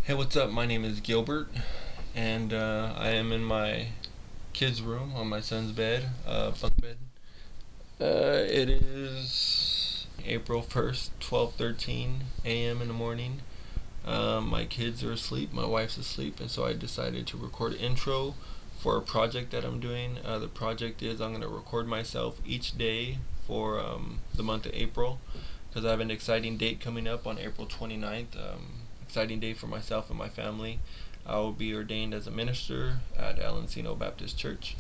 Hey, what's up? My name is Gilbert, and I am in my kid's room on my son's bed, bunk bed. It is April 1st, 12:13 a.m. in the morning. My kids are asleep, my wife's asleep, and so I decided to record an intro for a project that I'm doing. The project is I'm going to record myself each day for the month of April, because I have an exciting date coming up on April 29th. Exciting day for myself and my family. I will be ordained as a minister at El Encino Baptist Church.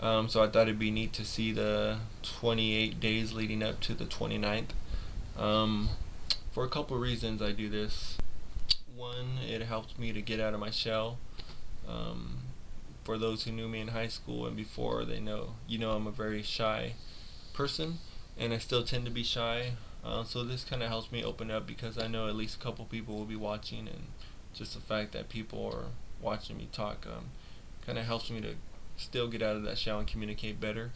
So I thought it'd be neat to see the 28 days leading up to the 29th. For a couple reasons I do this. One, it helps me to get out of my shell. For those who knew me in high school and before, they know, I'm a very shy person, and I still tend to be shy. So this kind of helps me open up, because I know at least a couple people will be watching, and just the fact that people are watching me talk kind of helps me to still get out of that shell and communicate better.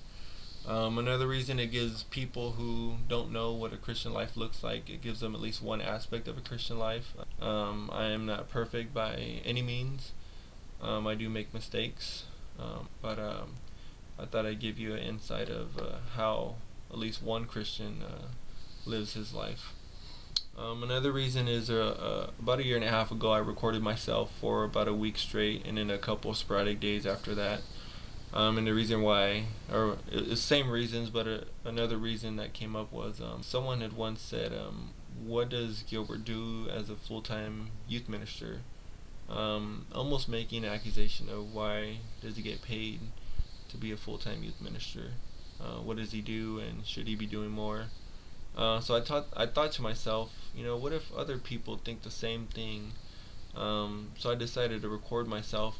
Another reason, it gives people who don't know what a Christian life looks like, it gives them at least one aspect of a Christian life. I am not perfect by any means. I do make mistakes, but I thought I'd give you an insight of how at least one Christian lives his life. Another reason is about a year and a half ago I recorded myself for about a week straight, and then a couple sporadic days after that. And the reason why, or it's same reasons, but another reason that came up was someone had once said, what does Gilbert do as a full-time youth minister? Almost making an accusation of why does he get paid to be a full-time youth minister? What does he do, and should he be doing more? So I thought to myself, what if other people think the same thing? So I decided to record myself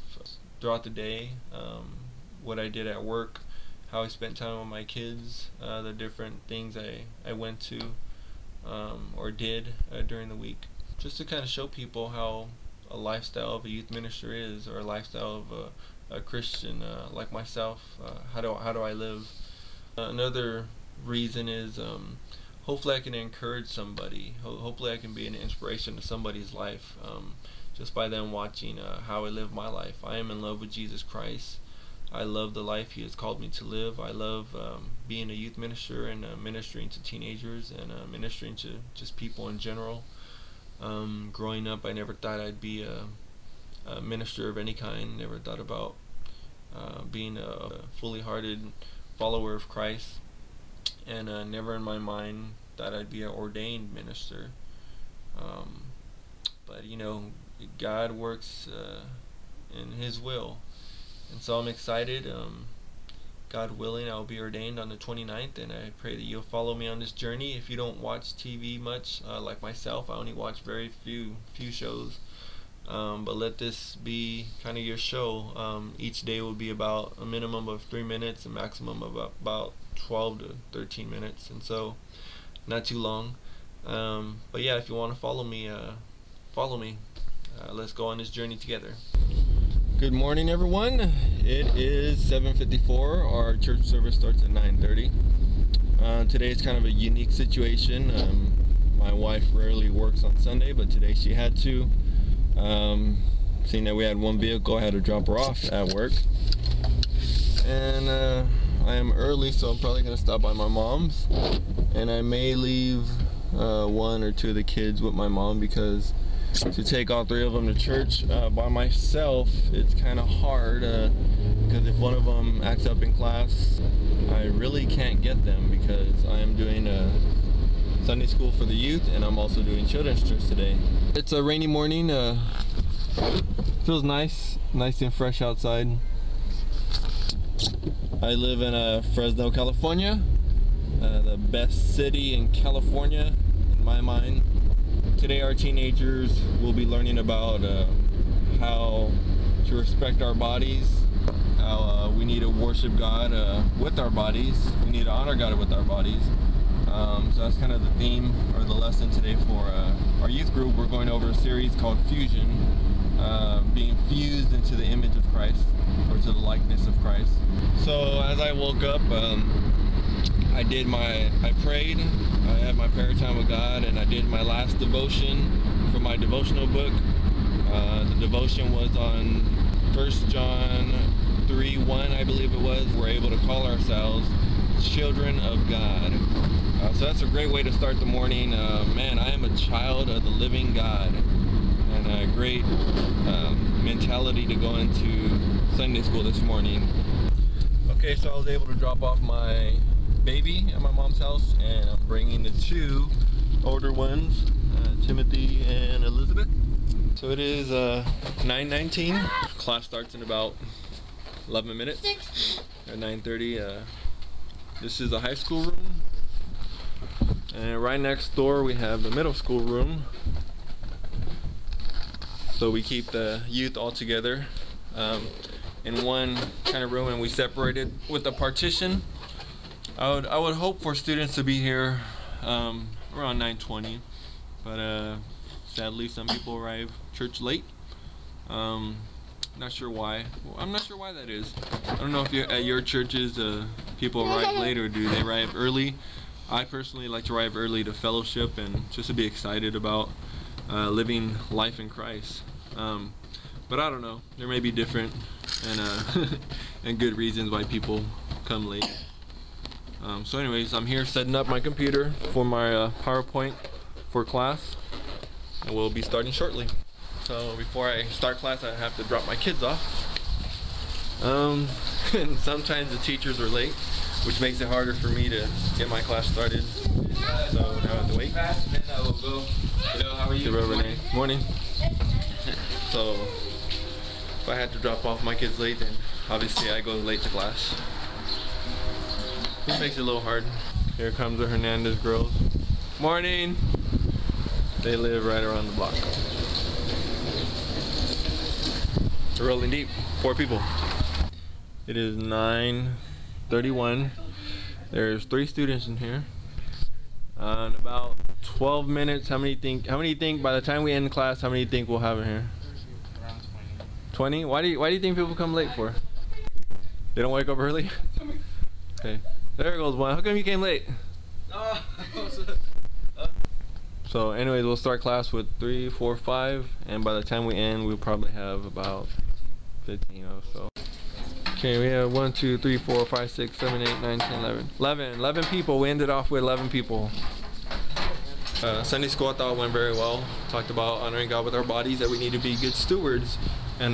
throughout the day, what I did at work, how I spent time with my kids, the different things I went to or did during the week, just to kind of show people how a lifestyle of a youth minister is, or a lifestyle of a Christian like myself. How do I live? Another reason is hopefully I can encourage somebody. Hopefully I can be an inspiration to somebody's life, just by them watching how I live my life. I am in love with Jesus Christ. I love the life He has called me to live. I love being a youth minister, and ministering to teenagers, and ministering to just people in general. Growing up, I never thought I'd be a minister of any kind. Never thought about being a fully hearted follower of Christ. And never in my mind that I'd be an ordained minister. But God works in His will, and so I'm excited. God willing, I'll be ordained on the 29th, and I pray that you'll follow me on this journey. If you don't watch TV much, like myself, I only watch very few shows. But let this be kind of your show. Each day will be about a minimum of 3 minutes, a maximum of about 12 to 13 minutes, and so not too long. But yeah, if you want to follow me, follow me. Let's go on this journey together. Good morning, everyone. It is 7:54. Our church service starts at 9:30. Today is kind of a unique situation. My wife rarely works on Sunday, but today she had to. Seeing that we had one vehicle, I had to drop her off at work. And I am early, so I'm probably going to stop by my mom's. And I may leave one or two of the kids with my mom, because to take all three of them to church by myself, it's kind of hard. Because if one of them acts up in class, I really can't get them, because I am doing Sunday school for the youth, and I'm also doing children's church today. It's a rainy morning. Feels nice and fresh outside. I live in Fresno, California, the best city in California in my mind. Today our teenagers will be learning about how to respect our bodies, how we need to worship God with our bodies. We need to honor God with our bodies. So that's kind of the theme, or the lesson today for our youth group. We're going over a series called Fusion, being fused into the image of Christ, or to the likeness of Christ. So as I woke up, I prayed, I had my prayer time with God, and I did my last devotion from my devotional book. The devotion was on 1 John 3:1, I believe it was. We're able to call ourselves children of God. So that's a great way to start the morning. Man, I am a child of the living God. And a great mentality to go into Sunday school this morning. Okay, so I was able to drop off my baby at my mom's house, and I'm bringing the two older ones, Timothy and Elizabeth. So it is 9:19. Class starts in about 11 minutes at 9:30. This is a high school room, and right next door we have the middle school room. So we keep the youth all together in one kind of room, and we separated with a partition. I would hope for students to be here around 9:20, but sadly some people arrive church late. Not sure why. I'm not sure why that is. I don't know if at your churches people arrive late, or do they arrive early. I personally like to arrive early to fellowship and just to be excited about living life in Christ. But I don't know. There may be different and and good reasons why people come late. So anyways, I'm here setting up my computer for my PowerPoint for class, and we'll be starting shortly. So before I start class, I have to drop my kids off. And sometimes the teachers are late, which makes it harder for me to get my class started. So now I have to wait. Hello, how are you? Morning. Morning. So if I had to drop off my kids late, then obviously I go late to class. Which makes it a little hard. Here comes the Hernandez girls. Morning! They live right around the block. We're rolling deep. 4 people. It is 9:31. There's 3 students in here. In about 12 minutes, how many think by the time we end class, how many think we'll have in here? Around 20. 20? Why do you think people come late for? They don't wake up early? Okay. There goes one. How come you came late? So anyways, we'll start class with 3, 4, 5, and by the time we end, we'll probably have about 15 or so. Okay, we have 1, 2, 3, 4, 5, 6, 7, 8, 9, 10, 11. 11 people. We ended off with 11 people. Sunday school, I thought, went very well. Talked about honoring God with our bodies, that we need to be good stewards. And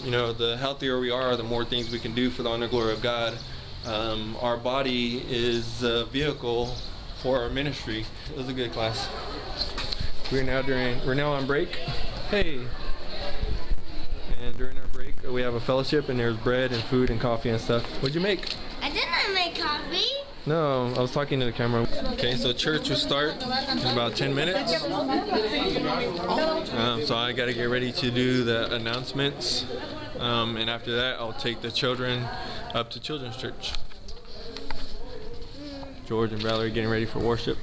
you know, the healthier we are, the more things we can do for the honor and glory of God. Our body is a vehicle for our ministry. It was a good class. We're now on break. Hey. And during our break, we have a fellowship, and there's bread and food and coffee and stuff. What'd you make? I didn't make coffee. No, I was talking to the camera. Okay, so church will start in about 10 minutes. So I gotta get ready to do the announcements. And after that, I'll take the children up to children's church. George and Valerie getting ready for worship.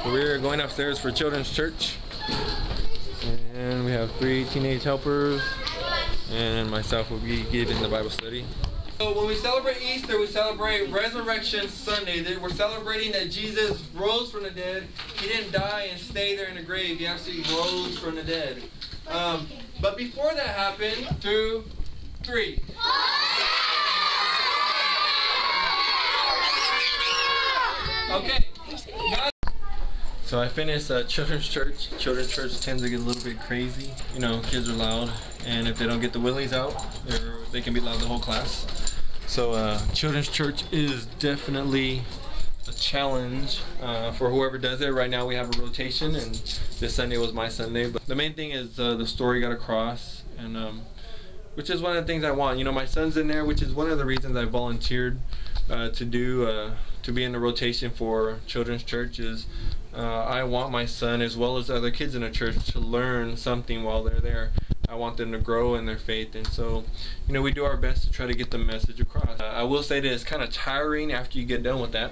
We're going upstairs for children's church, and we have 3 teenage helpers, and myself will be giving the Bible study. So when we celebrate Easter, we celebrate Resurrection Sunday. We're celebrating that Jesus rose from the dead. He didn't die and stay there in the grave. He actually rose from the dead. But before that happened, 2, 3. Okay. So I finished children's church. Children's church tends to get a little bit crazy. You know, kids are loud, and if they don't get the willies out, they can be loud the whole class. So children's church is definitely a challenge for whoever does it. Right now we have a rotation, and this Sunday was my Sunday. But the main thing is the story got across, and which is one of the things I want. You know, my son's in there, which is one of the reasons I volunteered to be in the rotation for children's church. Is I want my son, as well as other kids in the church, to learn something while they're there. I want them to grow in their faith, and so, you know, we do our best to try to get the message across. I will say that it's kind of tiring after you get done with that.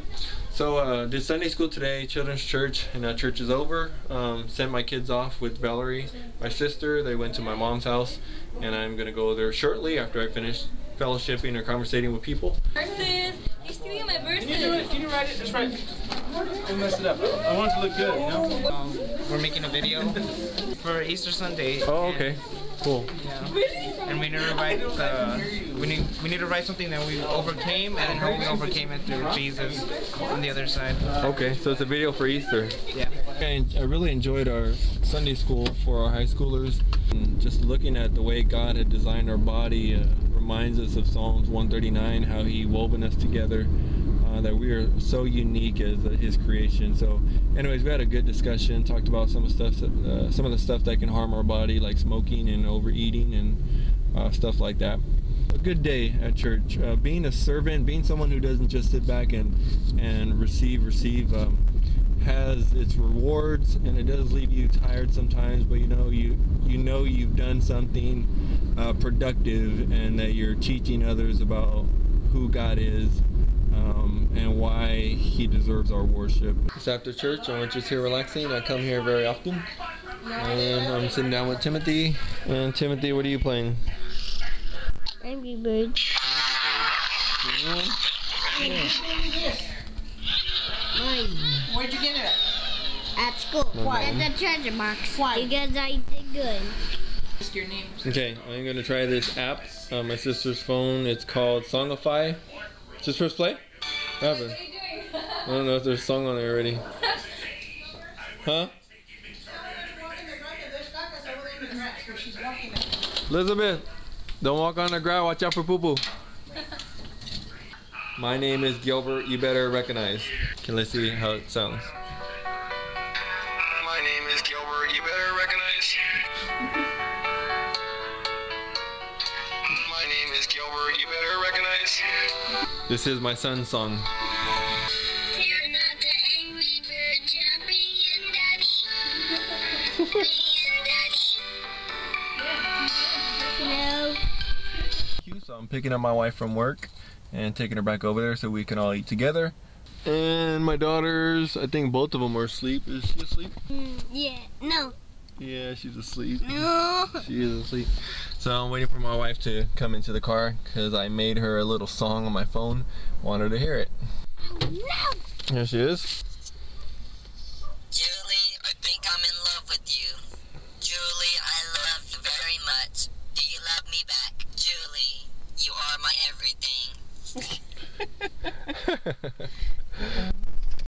So did Sunday school today, children's church, and that church is over. Sent my kids off with Valerie, my sister. They went to my mom's house, and I'm gonna go there shortly after I finish fellowshipping or conversating with people. Verses. He's stealing my verses. Can you do it? Can you write it? Just write. Don't mess it up. I want it to look good, you know? We're making a video for Easter Sunday. Oh, okay. Cool. Yeah. And we need to write we need to write something that we overcame and how we overcame it through Jesus on the other side. Okay, so it's a video for Easter. Yeah. I really enjoyed our Sunday school for our high schoolers. And just looking at the way God had designed our body reminds us of Psalms 139, how He woven us together, that we are so unique as His creation. So, anyways, we had a good discussion. Talked about some of the stuff that can harm our body, like smoking and overeating and stuff like that. A good day at church. Being a servant, being someone who doesn't just sit back and receive, has its rewards, and it does leave you tired sometimes. But you know you've done something productive, and that you're teaching others about who God is. And why He deserves our worship. It's after church, and we're just here relaxing. I come here very often. And I'm sitting down with Timothy. And Timothy, what are you playing? Angry Bird. Yeah. Where'd you get it? At school. Why? At the treasure box. Why? Because I did good. Ask your name. Okay, I'm going to try this app on my sister's phone. It's called Songify. Just press play? What happened? I don't know if there's a song on there already. Huh? Elizabeth, don't walk on the ground. Watch out for poo-poo. My name is Gilbert. You better recognize. Okay, let's see how it sounds. My name is Gilbert. You better recognize. My name is Gilbert. You better recognize. This is my son's song. You're not the angry bird jumping in daddy. No. So I'm picking up my wife from work and taking her back over there so we can all eat together. And my daughters, I think both of them are asleep. Is she asleep? Yeah. No. Yeah, she's asleep. No. She is asleep. So I'm waiting for my wife to come into the car because I made her a little song on my phone. Want her to hear it. No. Here she is.